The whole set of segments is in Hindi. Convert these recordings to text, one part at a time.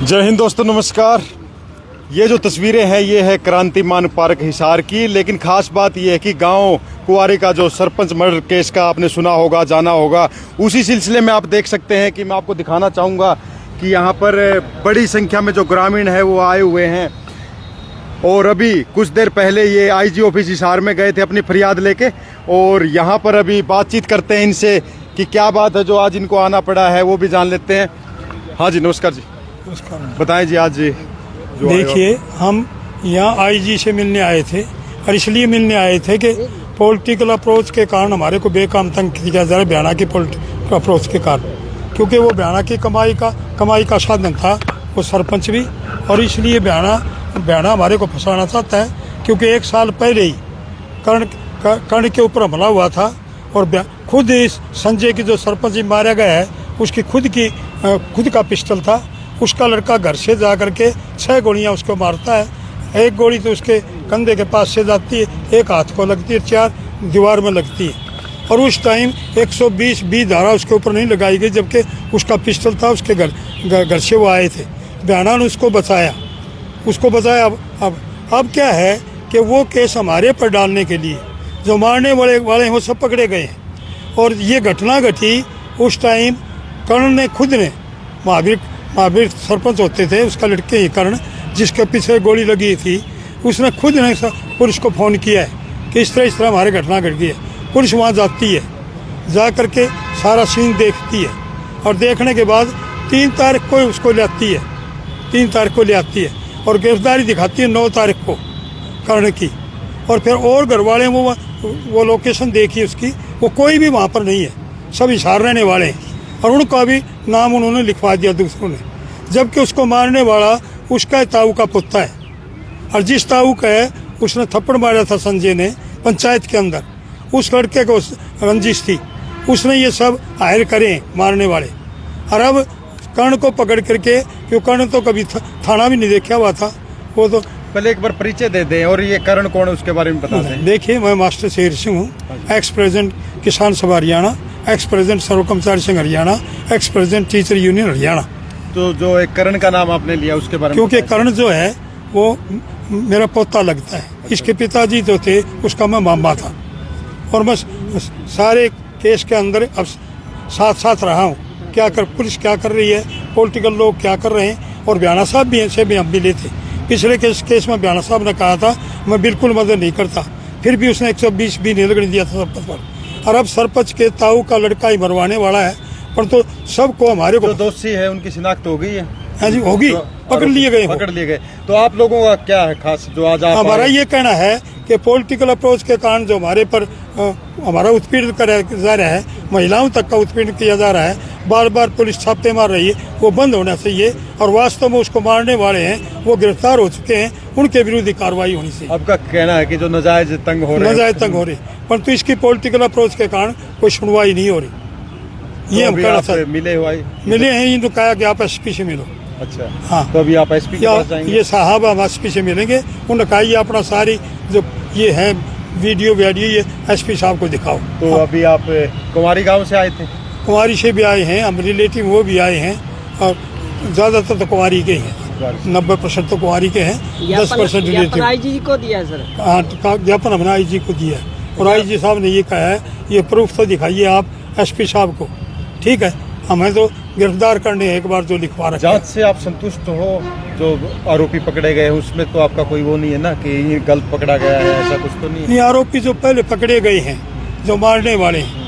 जय हिंद दोस्तों, नमस्कार। ये जो तस्वीरें हैं ये है क्रांतिमान पार्क हिसार की। लेकिन खास बात ये है कि गांव कुंवारी का जो सरपंच मर्डर केस का आपने सुना होगा, जाना होगा, उसी सिलसिले में आप देख सकते हैं कि मैं आपको दिखाना चाहूँगा कि यहाँ पर बड़ी संख्या में जो ग्रामीण है वो आए हुए हैं। और अभी कुछ देर पहले ये आईजी ऑफिस हिसार में गए थे अपनी फरियाद लेके, और यहाँ पर अभी बातचीत करते हैं इनसे कि क्या बात है जो आज इनको आना पड़ा है, वो भी जान लेते हैं। हाँ जी, नमस्कार जी। नमस्कार। बताएं जी। आज जी देखिए, हम यहाँ आईजी से मिलने आए थे और इसलिए मिलने आए थे कि पॉलिटिकल अप्रोच के कारण हमारे को बेकाम तंग किया जा रहा है, बयाना की पॉलिटिकल अप्रोच के कारण, क्योंकि वो बयाना की कमाई का साधन था वो सरपंच भी, और इसलिए बयाना हमारे को फंसाना चाहता है। क्योंकि 1 साल पहले ही कर्ण के ऊपर हमला हुआ था और खुद इस संजय की जो सरपंच मारा गया है उसकी खुद का पिस्टल था। उसका लड़का घर से जा करके 6 गोलियां उसको मारता है। 1 गोली तो उसके कंधे के पास से जाती है, 1 हाथ को लगती है, 4 दीवार में लगती है। और उस टाइम 120 धारा उसके ऊपर नहीं लगाई गई, जबकि उसका पिस्टल था। उसके घर से वो आए थे। बयाना ने उसको बचाया। अब क्या है कि वो केस हमारे पर डालने के लिए जो मारने वाले हैं वो सब पकड़े गए हैं। और ये घटना घटी उस टाइम कर्ण ने खुद ने महावीर सरपंच होते थे, उसका लड़के ही कर्ण, जिसके पीछे गोली लगी थी, उसने खुद ने पुलिस को फ़ोन किया है कि इस तरह हमारे घटना घट गई है। पुलिस वहाँ जाती है, जा करके सारा सीन देखती है, और देखने के बाद 3 तारीख को उसको ले आती है। 3 तारीख को ले आती है और गिरफ्तारी दिखाती है 9 तारीख को कर्ण की। और फिर और घर वाले वो लोकेशन देखी उसकी, वो कोई भी वहाँ पर नहीं है, सब हिसार रहने वाले हैं, और उनका भी नाम उन्होंने लिखवा दिया दूसरों ने। जबकि उसको मारने वाला उसका ताऊ का पुत्र है, और जिस ताऊ का है उसने थप्पड़ मारा था संजय ने पंचायत के अंदर, उस लड़के को रंजिश थी, उसने ये सब हायर करे मारने वाले। और अब कर्ण को पकड़ करके, क्योंकि कर्ण तो कभी थाना भी नहीं देखा हुआ था, वो तो पहले एक बार परिचय दे दें, और ये कर्ण कौन है उसके बारे में बता दें। देखिए, मैं मास्टर शेर सिंह हूँ, एक्स प्रेसिडेंट किसान सभा हरियाणा, एक्स प्रेसिडेंट सर्व कर्मचारी संघ Haryana, ex president teacher union Haryana. तो जो एक कर्ण का नाम आपने लिया उसके बारे में, क्योंकि कर्ण जो है वो मेरा पोता लगता है। इसके पिताजी जो थे उसका मैं मामा था, और मैं सारे केस के अंदर अब साथ रहा हूँ। पुलिस क्या कर रही है, पॉलिटिकल लोग क्या कर रहे हैं, और बयाना साहब भी ऐसे भी हम मिले थे। पिछले केस में बयाना साहब ने कहा था मैं बिल्कुल मदद नहीं करता, फिर भी उसने 120 भी नहीं लगने दिया था सरपंच पर। और अब सरपंच के ताऊ का लड़का ही मरवाने वाला है, पर तो सबको हमारे को जो दोषी है उनकी शिनाख्त हो गई है। हाँ जी, होगी, तो पकड़ लिए गए। तो आप लोगों का क्या है खास जो आज आप हमारा ये कहना है कि पॉलिटिकल अप्रोच के कारण जो हमारे पर हमारा उत्पीड़न किया जा रहा है, महिलाओं तक का उत्पीड़न किया जा रहा है, बार बार पुलिस छापे मार रही है, वो बंद होना चाहिए। और वास्तव में उसको मारने वाले हैं वो गिरफ्तार हो चुके हैं, उनके विरुद्ध कार्रवाई होनी चाहिए। आपका कहना है कि जो नाजायज तंग हो रहे, परंतु इसकी पॉलिटिकल अप्रोच के कारण कोई सुनवाई नहीं हो रही। ये हम कहना चाहते मिले हैं, इनको कहा कि आप एसपी से मिलो। अच्छा, हाँ, तो अभी आप एसपी के पास जाएंगे? ये साहब हम एसपी से मिलेंगे, उन्होंने कहा ये अपना सारी जो ये है वीडियो ये एसपी साहब को दिखाओ। तो हाँ। अभी आप कुंवारी गांव से आए थे? कुंवारी से भी आए हैं, हम रिलेटिव वो भी आए हैं, और ज़्यादातर तो कुंवारी के हैं, 90% तो कुंवारी के हैं, 10% रिलेटिव। आईजी को दिया है सर? हाँ, ज्ञापन हमने आईजी को दिया है, और आईजी साहब ने ये कहा है ये प्रूफ तो दिखाइए आप एसपी साहब को। ठीक है, हमें तो गिरफ्तार करने एक बार जो लिखवा रखा। जांच से आप संतुष्ट हो? जो आरोपी पकड़े गए उसमें तो आपका कोई वो नहीं है ना कि ये गलत पकड़ा गया है, ऐसा कुछ तो नहीं है? आरोपी जो पहले पकड़े गए हैं, जो मारने वाले हैं,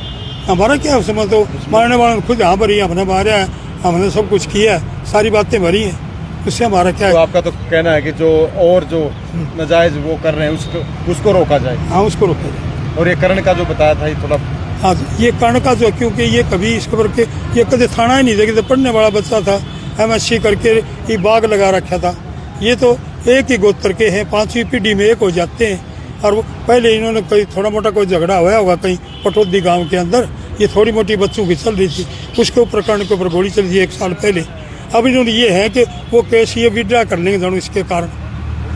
हमारा क्या उसमें, तो मारने वाले खुद यहाँ पर ही हमने मारा है, हमने सब कुछ किया है, सारी बातें भरी हैं, उससे हमारा क्या तो है। आपका तो कहना है कि जो नाजायज वो कर रहे हैं उसको रोका जाए? हाँ, उसको रोका जाए। और ये कर्ण का जो बताया था ये थोड़ा, हाँ, ये कर्ण का जो, क्योंकि ये कभी इस खबर के ये कभी थाना ही नहीं देखते, पढ़ने वाला बच्चा था, MSc करके ये बाग लगा रखा था। ये तो एक ही गोत्र के हैं, 5वीं पीढ़ी में एक हो जाते हैं। और पहले इन्होंने कोई थोड़ा मोटा कोई झगड़ा हुआ होगा कहीं पटौदी गांव के अंदर, ये थोड़ी मोटी बच्चों की चल रही थी, उसके ऊपर कर्ण के ऊपर गोली चली थी 1 साल पहले। अब इन्होंने ये है कि वो केस ये विड्रा कर लेंगे जानू, इसके कारण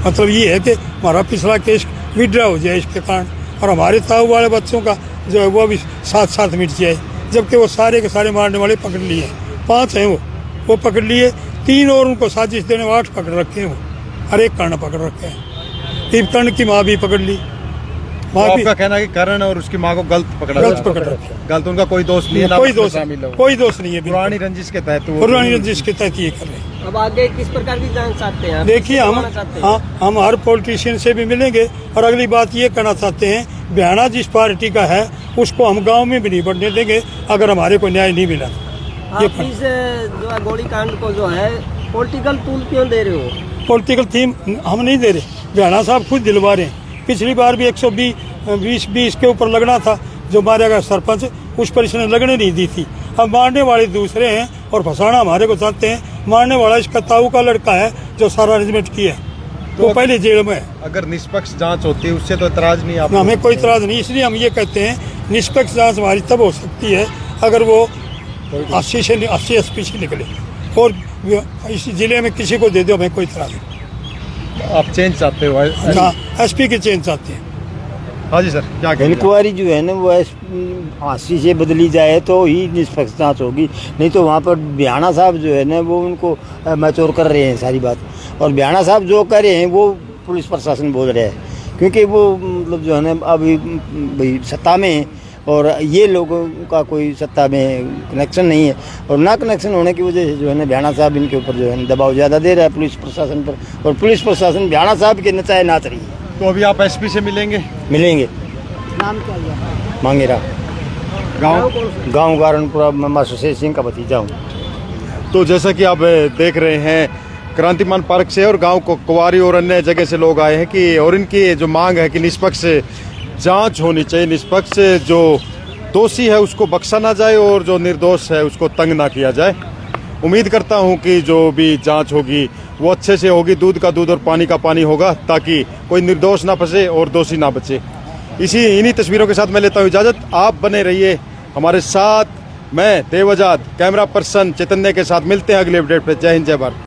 मतलब ये है कि हमारा पिछला केस विड्रा हो जाए इसके कारण, और हमारे ताऊ वाले बच्चों का जो है वो भी साथ साथ मिट जाए, जबकि वो सारे के सारे मारने वाले पकड़ लिए हैं। 5 हैं वो पकड़ लिए। 3 और उनको साजिश देने 8 पकड़ रखे हैं वो, हर एक कर्ण पकड़ रखे हैं। फिर कर्ण की माँ भी पकड़ ली। तो आपका कहना है कि करण और उसकी माँ को गलत पकड़ा गलत पकड़ रखे, गलत, उनका कोई दोष नहीं है, ना कोई उसमें दोष शामिल हो। कोई दोष नहीं है। पुरानी रंजिश के तहत वो पुरानी रंजिश के तहत ये कर रहे हैं। अब आगे किस प्रकार की जांच चाहते हैं आप? देखिए हम हर पॉलिटिशियन से भी मिलेंगे और अगली बात ये करना चाहते हैं, बयाना जिस पार्टी का है उसको हम गांव में भी नहीं बढ़ने देंगे अगर हमारे को न्याय नहीं मिला। आप इस जो है गोली कांड को जो है पॉलिटिकल टूल क्यों दे रहे हो? पॉलिटिकल थीम हम नहीं दे रहे, बयाना साहब खुद दिलवा रहे हैं। पिछली बार भी 120 के ऊपर लगना था, जो मारा गया सरपंच, उस पर इसने लगने नहीं दी थी। अब मारने वाले दूसरे हैं और फंसाना हमारे को चाहते हैं। मारने वाला इसका ताऊ का लड़का है जो सारा अरेंजमेंट किया है, तो वो पहले जेल में है। अगर निष्पक्ष जांच होती है उससे तो एतराज नहीं आप? हमें कोई इतराज नहीं, इसलिए हम ये कहते हैं निष्पक्ष जांच हमारी तब हो सकती है अगर वो 80 SP से निकले और इस जिले में किसी को दे दो, हमें कोई इतराज नहीं। आप चेंज चाहते हो? हाँ, SP के चेंज चाहते हैं। हाँ जी सर, क्या कहेंगे? इंक्वायरी जो है ना वो 80 से बदली जाए तो ही निष्पक्ष जांच होगी, नहीं तो वहाँ पर बिहाना साहब जो है ना वो उनको मैच्योर कर रहे हैं सारी बात। और बिहाना साहब जो कर रहे हैं वो पुलिस प्रशासन बोल रहे हैं, क्योंकि वो मतलब जो है ना अभी भाई सत्ता में है और ये लोगों का कोई सत्ता में कनेक्शन नहीं है, और ना कनेक्शन होने की वजह से जो है ना बिहाना साहब इनके ऊपर जो है दबाव ज़्यादा दे रहा है पुलिस प्रशासन पर, और पुलिस प्रशासन बिहाना साहब के नचाए नाच रही है। तो अभी आप SP से मिलेंगे? मिलेंगे। नाम क्या है? मांगेरा, गाँव गाँव गारनपुरा, मैं सुशेष सिंह का भतीजा हूँ। तो जैसा कि आप देख रहे हैं, क्रांतिमान पार्क से और गांव को कुंवारी और अन्य जगह से लोग आए हैं कि और इनकी जो मांग है कि निष्पक्ष जांच होनी चाहिए, निष्पक्ष जो दोषी है उसको बख्शा ना जाए और जो निर्दोष है उसको तंग ना किया जाए। उम्मीद करता हूं कि जो भी जांच होगी वो अच्छे से होगी, दूध का दूध और पानी का पानी होगा, ताकि कोई निर्दोष ना फंसे और दोषी ना बचे। इन्हीं तस्वीरों के साथ मैं लेता हूँ इजाज़त। आप बने रहिए हमारे साथ। मैं देवजात, कैमरा पर्सन चैतन्य के साथ मिलते हैं अगले अपडेट पे। जय हिंद, जय भारत।